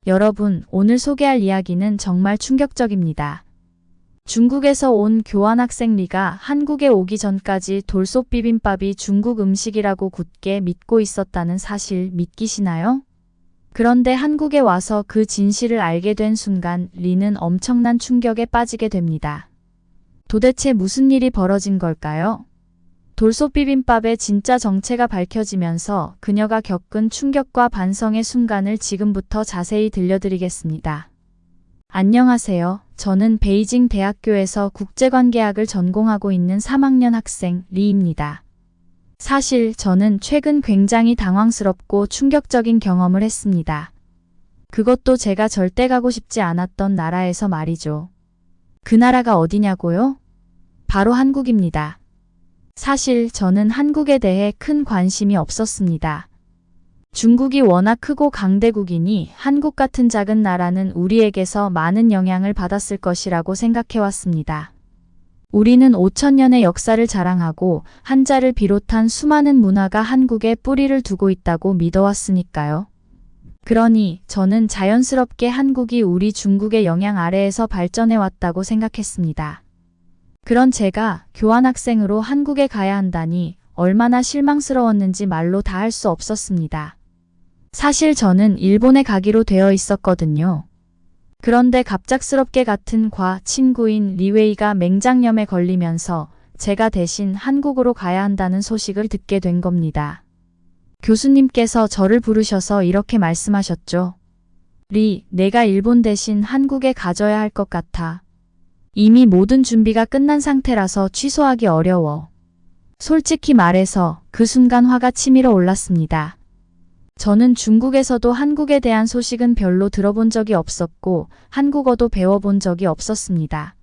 여러분, 오늘 소개할 이야기는 정말 충격적입니다. 중국에서 온 교환학생 리가 한국에 오기 전까지 돌솥 비빔밥이 중국 음식이라고 굳게 믿고 있었다는 사실 믿기시나요? 그런데 한국에 와서 그 진실을 알게 된 순간 리는 엄청난 충격에 빠지게 됩니다. 도대체 무슨 일이 벌어진 걸까요? 돌솥 비빔밥의 진짜 정체가 밝혀지면서 그녀가 겪은 충격과 반성의 순간을 지금부터 자세히 들려드리겠습니다. 안녕하세요. 저는 베이징 대학교에서 국제관계학을 전공하고 있는 3학년 학생 리입니다. 사실 저는 최근 굉장히 당황스럽고 충격적인 경험을 했습니다. 그것도 제가 절대 가고 싶지 않았던 나라에서 말이죠. 그 나라가 어디냐고요? 바로 한국입니다. 사실 저는 한국에 대해 큰 관심이 없었습니다. 중국이 워낙 크고 강대국이니 한국 같은 작은 나라는 우리에게서 많은 영향을 받았을 것이라고 생각해왔습니다. 우리는 5,000년의 역사를 자랑하고 한자를 비롯한 수많은 문화가 한국에 뿌리를 두고 있다고 믿어왔으니까요. 그러니 저는 자연스럽게 한국이 우리 중국의 영향 아래에서 발전해왔다고 생각했습니다. 그런 제가 교환학생으로 한국에 가야 한다니 얼마나 실망스러웠는지 말로 다 할 수 없었습니다. 사실 저는 일본에 가기로 되어 있었거든요. 그런데 갑작스럽게 같은 과 친구인 리웨이가 맹장염에 걸리면서 제가 대신 한국으로 가야 한다는 소식을 듣게 된 겁니다. 교수님께서 저를 부르셔서 이렇게 말씀하셨죠. 리, 내가 일본 대신 한국에 가져야 할 것 같아. 이미 모든 준비가 끝난 상태라서 취소하기 어려워. 솔직히 말해서 그 순간 화가 치밀어 올랐습니다. 저는 중국에서도 한국에 대한 소식은 별로 들어본 적이 없었고 한국어도 배워본 적이 없었습니다.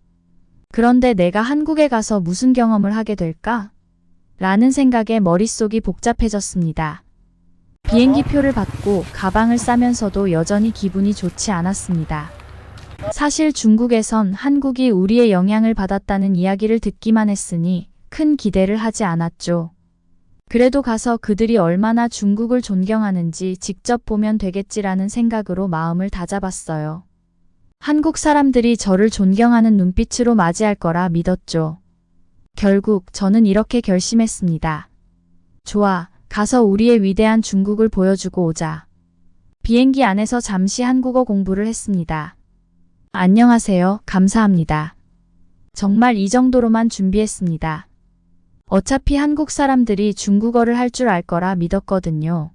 그런데 내가 한국에 가서 무슨 경험을 하게 될까? 라는 생각에 머릿속이 복잡해졌습니다. 비행기표를 받고 가방을 싸면서도 여전히 기분이 좋지 않았습니다. 사실 중국에선 한국이 우리의 영향을 받았다는 이야기를 듣기만 했으니 큰 기대를 하지 않았죠. 그래도 가서 그들이 얼마나 중국을 존경하는지 직접 보면 되겠지라는 생각으로 마음을 다잡았어요. 한국 사람들이 저를 존경하는 눈빛으로 맞이할 거라 믿었죠. 결국 저는 이렇게 결심했습니다. 좋아, 가서 우리의 위대한 중국을 보여주고 오자. 비행기 안에서 잠시 한국어 공부를 했습니다. 안녕하세요. 감사합니다. 정말 이 정도로만 준비했습니다. 어차피 한국 사람들이 중국어를 할 줄 알 거라 믿었거든요.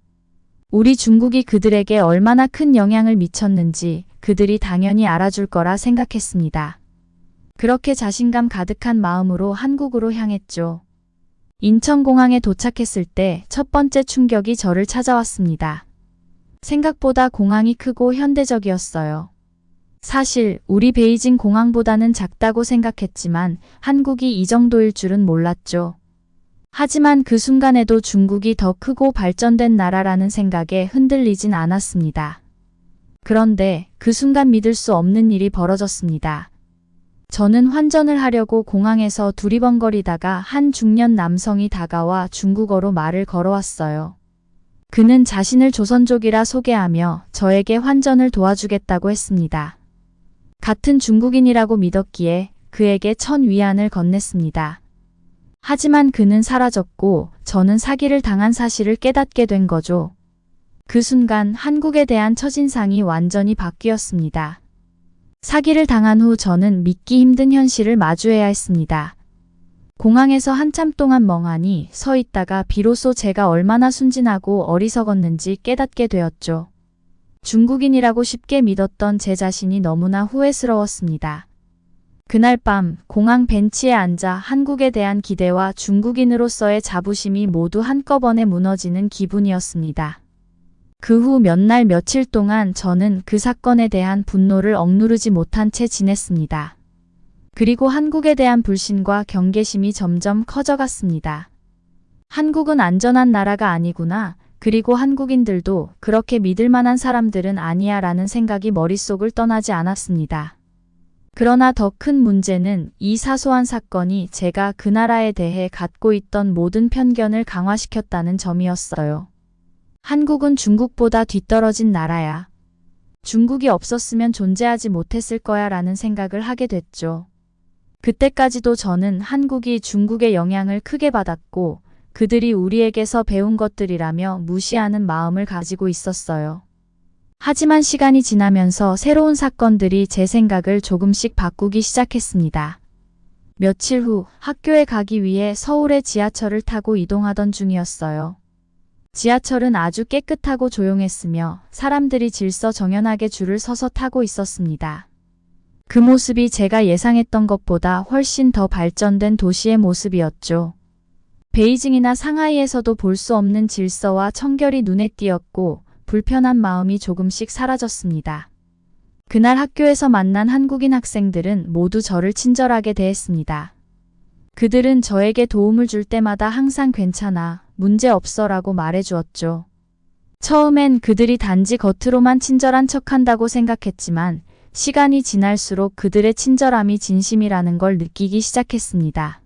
우리 중국이 그들에게 얼마나 큰 영향을 미쳤는지 그들이 당연히 알아줄 거라 생각했습니다. 그렇게 자신감 가득한 마음으로 한국으로 향했죠. 인천공항에 도착했을 때 첫 번째 충격이 저를 찾아왔습니다. 생각보다 공항이 크고 현대적이었어요. 사실 우리 베이징 공항보다는 작다고 생각했지만 한국이 이 정도일 줄은 몰랐죠. 하지만 그 순간에도 중국이 더 크고 발전된 나라라는 생각에 흔들리진 않았습니다. 그런데 그 순간 믿을 수 없는 일이 벌어졌습니다. 저는 환전을 하려고 공항에서 두리번거리다가 한 중년 남성이 다가와 중국어로 말을 걸어왔어요. 그는 자신을 조선족이라 소개하며 저에게 환전을 도와주겠다고 했습니다. 같은 중국인이라고 믿었기에 그에게 1,000위안을 건넸습니다. 하지만 그는 사라졌고 저는 사기를 당한 사실을 깨닫게 된 거죠. 그 순간 한국에 대한 첫인상이 완전히 바뀌었습니다. 사기를 당한 후 저는 믿기 힘든 현실을 마주해야 했습니다. 공항에서 한참 동안 멍하니 서 있다가 비로소 제가 얼마나 순진하고 어리석었는지 깨닫게 되었죠. 중국인이라고 쉽게 믿었던 제 자신이 너무나 후회스러웠습니다. 그날 밤 공항 벤치에 앉아 한국에 대한 기대와 중국인으로서의 자부심이 모두 한꺼번에 무너지는 기분이었습니다. 그 후 몇 날 며칠 동안 저는 그 사건에 대한 분노를 억누르지 못한 채 지냈습니다. 그리고 한국에 대한 불신과 경계심이 점점 커져갔습니다. 한국은 안전한 나라가 아니구나. 그리고 한국인들도 그렇게 믿을 만한 사람들은 아니야 라는 생각이 머릿속을 떠나지 않았습니다. 그러나 더 큰 문제는 이 사소한 사건이 제가 그 나라에 대해 갖고 있던 모든 편견을 강화시켰다는 점이었어요. 한국은 중국보다 뒤떨어진 나라야. 중국이 없었으면 존재하지 못했을 거야 라는 생각을 하게 됐죠. 그때까지도 저는 한국이 중국의 영향을 크게 받았고 그들이 우리에게서 배운 것들이라며 무시하는 마음을 가지고 있었어요. 하지만 시간이 지나면서 새로운 사건들이 제 생각을 조금씩 바꾸기 시작했습니다. 며칠 후 학교에 가기 위해 서울의 지하철을 타고 이동하던 중이었어요. 지하철은 아주 깨끗하고 조용했으며 사람들이 질서정연하게 줄을 서서 타고 있었습니다. 그 모습이 제가 예상했던 것보다 훨씬 더 발전된 도시의 모습이었죠. 베이징이나 상하이에서도 볼 수 없는 질서와 청결이 눈에 띄었고 불편한 마음이 조금씩 사라졌습니다. 그날 학교에서 만난 한국인 학생들은 모두 저를 친절하게 대했습니다. 그들은 저에게 도움을 줄 때마다 항상 괜찮아, 문제 없어라고 말해주었죠. 처음엔 그들이 단지 겉으로만 친절한 척한다고 생각했지만 시간이 지날수록 그들의 친절함이 진심이라는 걸 느끼기 시작했습니다.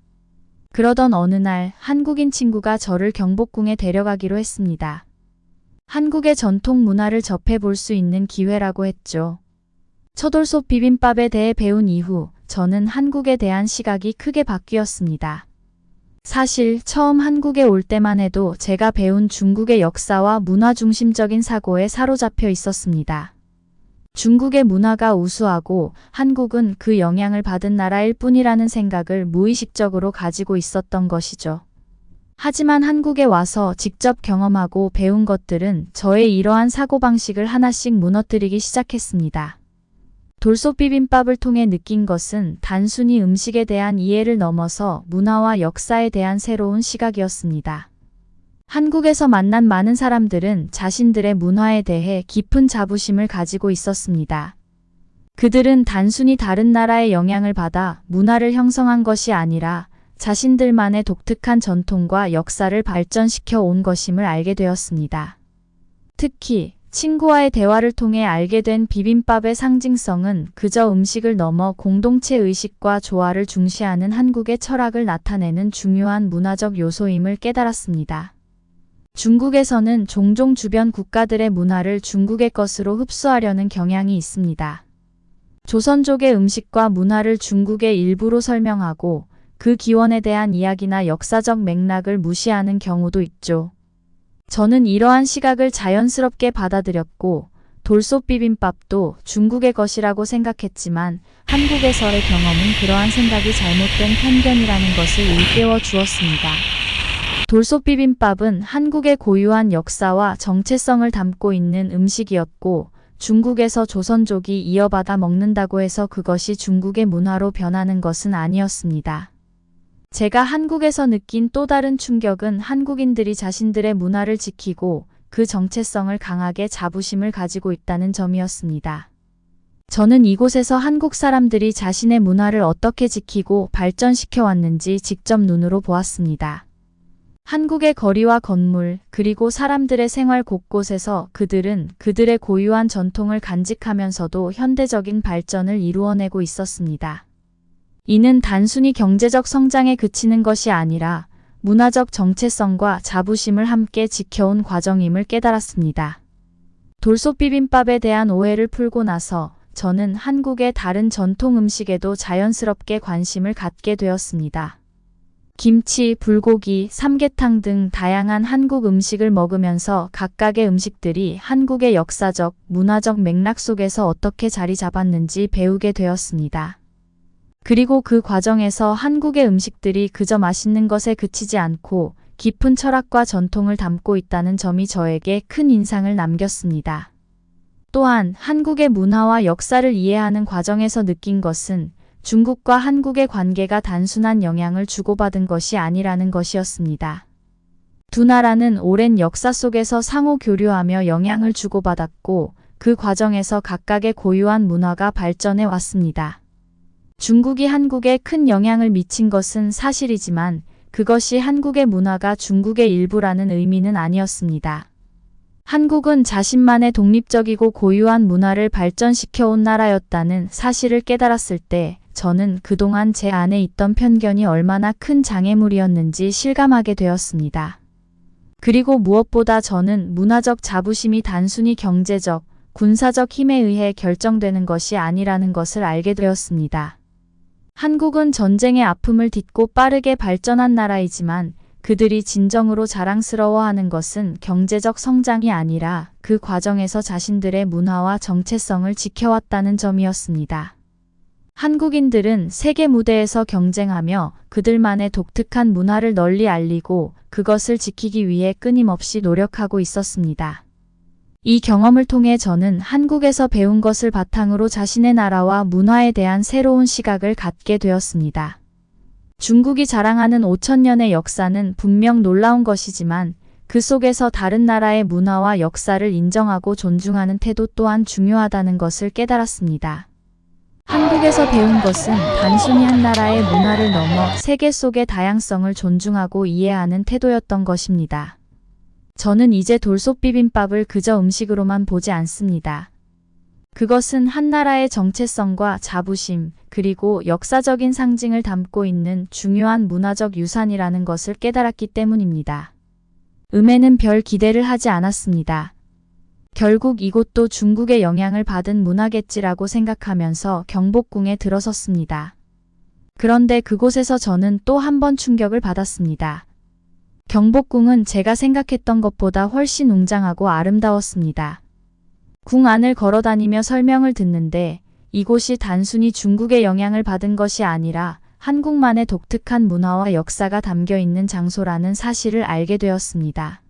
그러던 어느 날 한국인 친구가 저를 경복궁에 데려가기로 했습니다. 한국의 전통 문화를 접해볼 수 있는 기회라고 했죠. 처돌솥 비빔밥에 대해 배운 이후 저는 한국에 대한 시각이 크게 바뀌었습니다. 사실 처음 한국에 올 때만 해도 제가 배운 중국의 역사와 문화 중심적인 사고에 사로잡혀 있었습니다. 중국의 문화가 우수하고 한국은 그 영향을 받은 나라일 뿐이라는 생각을 무의식적으로 가지고 있었던 것이죠. 하지만 한국에 와서 직접 경험하고 배운 것들은 저의 이러한 사고방식을 하나씩 무너뜨리기 시작했습니다. 돌솥 비빔밥을 통해 느낀 것은 단순히 음식에 대한 이해를 넘어서 문화와 역사에 대한 새로운 시각이었습니다. 한국에서 만난 많은 사람들은 자신들의 문화에 대해 깊은 자부심을 가지고 있었습니다. 그들은 단순히 다른 나라의 영향을 받아 문화를 형성한 것이 아니라 자신들만의 독특한 전통과 역사를 발전시켜 온 것임을 알게 되었습니다. 특히 친구와의 대화를 통해 알게 된 비빔밥의 상징성은 그저 음식을 넘어 공동체 의식과 조화를 중시하는 한국의 철학을 나타내는 중요한 문화적 요소임을 깨달았습니다. 중국에서는 종종 주변 국가들의 문화를 중국의 것으로 흡수하려는 경향이 있습니다. 조선족의 음식과 문화를 중국의 일부로 설명하고 그 기원에 대한 이야기나 역사적 맥락을 무시하는 경우도 있죠. 저는 이러한 시각을 자연스럽게 받아들였고 돌솥 비빔밥도 중국의 것이라고 생각했지만 한국에서의 경험은 그러한 생각이 잘못된 편견이라는 것을 일깨워 주었습니다. 돌솥 비빔밥은 한국의 고유한 역사와 정체성을 담고 있는 음식이었고 중국에서 조선족이 이어받아 먹는다고 해서 그것이 중국의 문화로 변하는 것은 아니었습니다. 제가 한국에서 느낀 또 다른 충격은 한국인들이 자신들의 문화를 지키고 그 정체성을 강하게 자부심을 가지고 있다는 점이었습니다. 저는 이곳에서 한국 사람들이 자신의 문화를 어떻게 지키고 발전시켜 왔는지 직접 눈으로 보았습니다. 한국의 거리와 건물, 그리고 사람들의 생활 곳곳에서 그들은 그들의 고유한 전통을 간직하면서도 현대적인 발전을 이루어내고 있었습니다. 이는 단순히 경제적 성장에 그치는 것이 아니라 문화적 정체성과 자부심을 함께 지켜온 과정임을 깨달았습니다. 돌솥 비빔밥에 대한 오해를 풀고 나서 저는 한국의 다른 전통 음식에도 자연스럽게 관심을 갖게 되었습니다. 김치, 불고기, 삼계탕 등 다양한 한국 음식을 먹으면서 각각의 음식들이 한국의 역사적, 문화적 맥락 속에서 어떻게 자리 잡았는지 배우게 되었습니다. 그리고 그 과정에서 한국의 음식들이 그저 맛있는 것에 그치지 않고 깊은 철학과 전통을 담고 있다는 점이 저에게 큰 인상을 남겼습니다. 또한 한국의 문화와 역사를 이해하는 과정에서 느낀 것은 중국과 한국의 관계가 단순한 영향을 주고받은 것이 아니라는 것이었습니다. 두 나라는 오랜 역사 속에서 상호 교류하며 영향을 주고받았고 그 과정에서 각각의 고유한 문화가 발전해 왔습니다. 중국이 한국에 큰 영향을 미친 것은 사실이지만 그것이 한국의 문화가 중국의 일부라는 의미는 아니었습니다. 한국은 자신만의 독립적이고 고유한 문화를 발전시켜 온 나라였다는 사실을 깨달았을 때 저는 그동안 제 안에 있던 편견이 얼마나 큰 장애물이었는지 실감하게 되었습니다. 그리고 무엇보다 저는 문화적 자부심이 단순히 경제적, 군사적 힘에 의해 결정되는 것이 아니라는 것을 알게 되었습니다. 한국은 전쟁의 아픔을 딛고 빠르게 발전한 나라이지만 그들이 진정으로 자랑스러워하는 것은 경제적 성장이 아니라 그 과정에서 자신들의 문화와 정체성을 지켜왔다는 점이었습니다. 한국인들은 세계 무대에서 경쟁하며 그들만의 독특한 문화를 널리 알리고 그것을 지키기 위해 끊임없이 노력하고 있었습니다. 이 경험을 통해 저는 한국에서 배운 것을 바탕으로 자신의 나라와 문화에 대한 새로운 시각을 갖게 되었습니다. 중국이 자랑하는 5,000년의 역사는 분명 놀라운 것이지만 그 속에서 다른 나라의 문화와 역사를 인정하고 존중하는 태도 또한 중요하다는 것을 깨달았습니다. 한국에서 배운 것은 단순히 한 나라의 문화를 넘어 세계 속의 다양성을 존중하고 이해하는 태도였던 것입니다. 저는 이제 돌솥 비빔밥을 그저 음식으로만 보지 않습니다. 그것은 한 나라의 정체성과 자부심, 그리고 역사적인 상징을 담고 있는 중요한 문화적 유산이라는 것을 깨달았기 때문입니다. 음에는 별 기대를 하지 않았습니다. 결국 이곳도 중국의 영향을 받은 문화겠지라고 생각하면서 경복궁에 들어섰습니다. 그런데 그곳에서 저는 또 한 번 충격을 받았습니다. 경복궁은 제가 생각했던 것보다 훨씬 웅장하고 아름다웠습니다. 궁 안을 걸어다니며 설명을 듣는데 이곳이 단순히 중국의 영향을 받은 것이 아니라 한국만의 독특한 문화와 역사가 담겨 있는 장소라는 사실을 알게 되었습니다.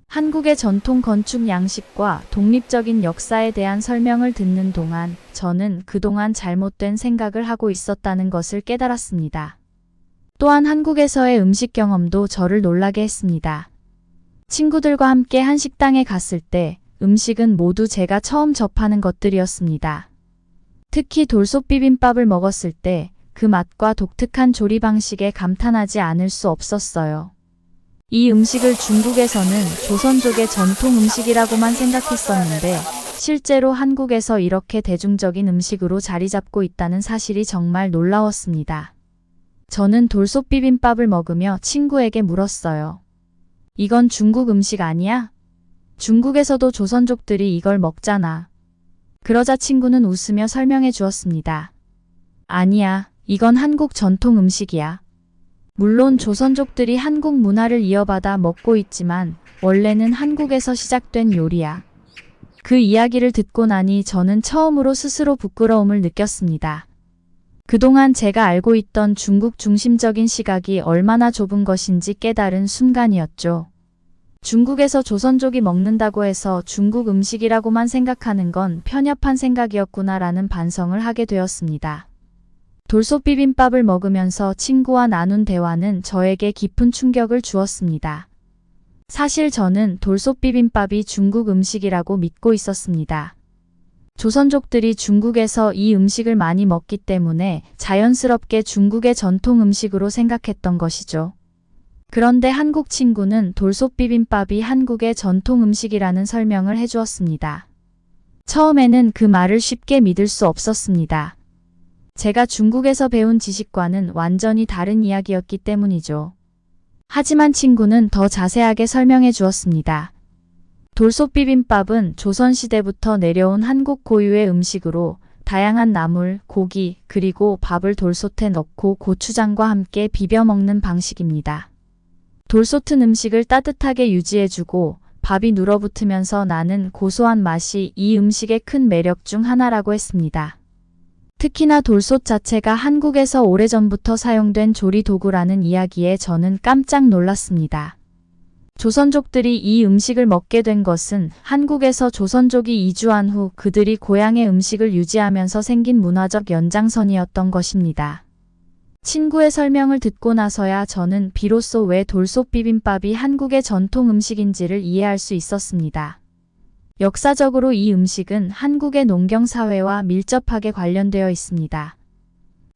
한국의 전통 건축 양식과 독립적인 역사에 대한 설명을 듣는 동안 저는 그동안 잘못된 생각을 하고 있었다는 것을 깨달았습니다. 또한 한국에서의 음식 경험도 저를 놀라게 했습니다. 친구들과 함께 한 식당에 갔을 때 음식은 모두 제가 처음 접하는 것들이었습니다. 특히 돌솥 비빔밥을 먹었을 때 그 맛과 독특한 조리 방식에 감탄하지 않을 수 없었어요. 이 음식을 중국에서는 조선족의 전통 음식이라고만 생각했었는데 실제로 한국에서 이렇게 대중적인 음식으로 자리 잡고 있다는 사실이 정말 놀라웠습니다. 저는 돌솥 비빔밥을 먹으며 친구에게 물었어요. 이건 중국 음식 아니야? 중국에서도 조선족들이 이걸 먹잖아. 그러자 친구는 웃으며 설명해 주었습니다. 아니야, 이건 한국 전통 음식이야. 물론 조선족들이 한국 문화를 이어받아 먹고 있지만 원래는 한국에서 시작된 요리야. 그 이야기를 듣고 나니 저는 처음으로 스스로 부끄러움을 느꼈습니다. 그동안 제가 알고 있던 중국 중심적인 시각이 얼마나 좁은 것인지 깨달은 순간이었죠. 중국에서 조선족이 먹는다고 해서 중국 음식이라고만 생각하는 건 편협한 생각이었구나라는 반성을 하게 되었습니다. 돌솥 비빔밥을 먹으면서 친구와 나눈 대화는 저에게 깊은 충격을 주었습니다. 사실 저는 돌솥 비빔밥이 중국 음식이라고 믿고 있었습니다. 조선족들이 중국에서 이 음식을 많이 먹기 때문에 자연스럽게 중국의 전통 음식으로 생각했던 것이죠. 그런데 한국 친구는 돌솥 비빔밥이 한국의 전통 음식이라는 설명을 해주었습니다. 처음에는 그 말을 쉽게 믿을 수 없었습니다. 제가 중국에서 배운 지식과는 완전히 다른 이야기였기 때문이죠. 하지만 친구는 더 자세하게 설명해 주었습니다. 돌솥 비빔밥은 조선시대부터 내려온 한국 고유의 음식으로 다양한 나물, 고기, 그리고 밥을 돌솥에 넣고 고추장과 함께 비벼 먹는 방식입니다. 돌솥은 음식을 따뜻하게 유지해주고 밥이 눌어붙으면서 나는 고소한 맛이 이 음식의 큰 매력 중 하나라고 했습니다. 특히나 돌솥 자체가 한국에서 오래전부터 사용된 조리 도구라는 이야기에 저는 깜짝 놀랐습니다. 조선족들이 이 음식을 먹게 된 것은 한국에서 조선족이 이주한 후 그들이 고향의 음식을 유지하면서 생긴 문화적 연장선이었던 것입니다. 친구의 설명을 듣고 나서야 저는 비로소 왜 돌솥 비빔밥이 한국의 전통 음식인지를 이해할 수 있었습니다. 역사적으로 이 음식은 한국의 농경사회와 밀접하게 관련되어 있습니다.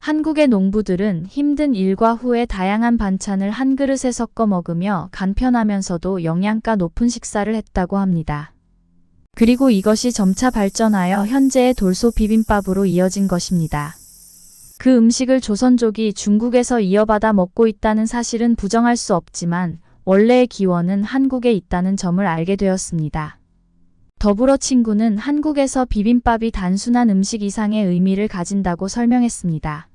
한국의 농부들은 힘든 일과 후에 다양한 반찬을 한 그릇에 섞어 먹으며 간편하면서도 영양가 높은 식사를 했다고 합니다. 그리고 이것이 점차 발전하여 현재의 돌솥 비빔밥으로 이어진 것입니다. 그 음식을 조선족이 중국에서 이어받아 먹고 있다는 사실은 부정할 수 없지만 원래의 기원은 한국에 있다는 점을 알게 되었습니다. 더불어 친구는 한국에서 비빔밥이 단순한 음식 이상의 의미를 가진다고 설명했습니다.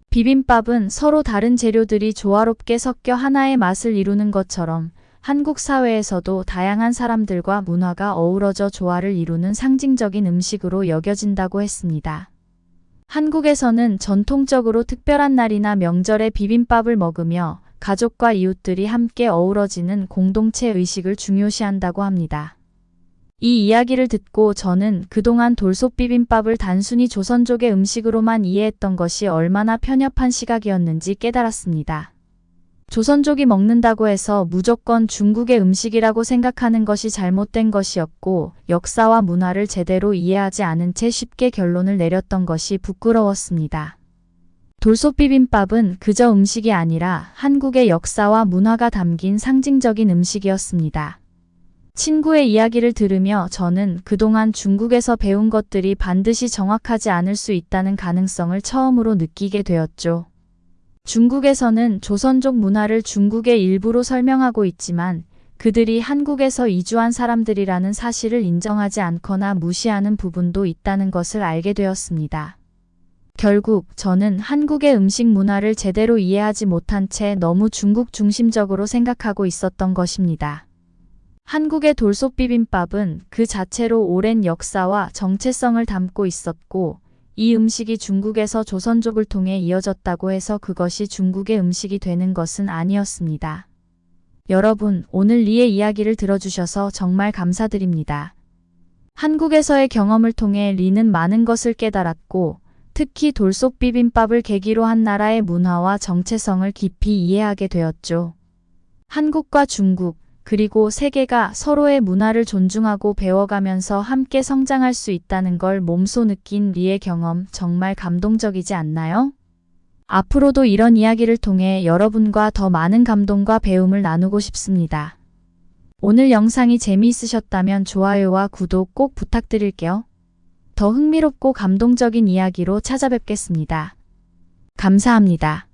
비빔밥은 서로 다른 재료들이 조화롭게 섞여 하나의 맛을 이루는 것처럼 한국 사회에서도 다양한 사람들과 문화가 어우러져 조화를 이루는 상징적인 음식으로 여겨진다고 했습니다. 한국에서는 전통적으로 특별한 날이나 명절에 비빔밥을 먹으며 가족과 이웃들이 함께 어우러지는 공동체 의식을 중요시한다고 합니다. 이 이야기를 듣고 저는 그동안 돌솥 비빔밥을 단순히 조선족의 음식으로만 이해했던 것이 얼마나 편협한 시각이었는지 깨달았습니다. 조선족이 먹는다고 해서 무조건 중국의 음식이라고 생각하는 것이 잘못된 것이었고, 역사와 문화를 제대로 이해하지 않은 채 쉽게 결론을 내렸던 것이 부끄러웠습니다. 돌솥 비빔밥은 그저 음식이 아니라 한국의 역사와 문화가 담긴 상징적인 음식이었습니다. 친구의 이야기를 들으며 저는 그동안 중국에서 배운 것들이 반드시 정확하지 않을 수 있다는 가능성을 처음으로 느끼게 되었죠. 중국에서는 조선족 문화를 중국의 일부로 설명하고 있지만 그들이 한국에서 이주한 사람들이라는 사실을 인정하지 않거나 무시하는 부분도 있다는 것을 알게 되었습니다. 결국 저는 한국의 음식 문화를 제대로 이해하지 못한 채 너무 중국 중심적으로 생각하고 있었던 것입니다. 한국의 돌솥 비빔밥은 그 자체로 오랜 역사와 정체성을 담고 있었고, 이 음식이 중국에서 조선족을 통해 이어졌다고 해서 그것이 중국의 음식이 되는 것은 아니었습니다. 여러분, 오늘 리의 이야기를 들어주셔서 정말 감사드립니다. 한국에서의 경험을 통해 리는 많은 것을 깨달았고, 특히 돌솥 비빔밥을 계기로 한 나라의 문화와 정체성을 깊이 이해하게 되었죠. 한국과 중국, 그리고 세계가 서로의 문화를 존중하고 배워가면서 함께 성장할 수 있다는 걸 몸소 느낀 리의 경험 정말 감동적이지 않나요? 앞으로도 이런 이야기를 통해 여러분과 더 많은 감동과 배움을 나누고 싶습니다. 오늘 영상이 재미있으셨다면 좋아요와 구독 꼭 부탁드릴게요. 더 흥미롭고 감동적인 이야기로 찾아뵙겠습니다. 감사합니다.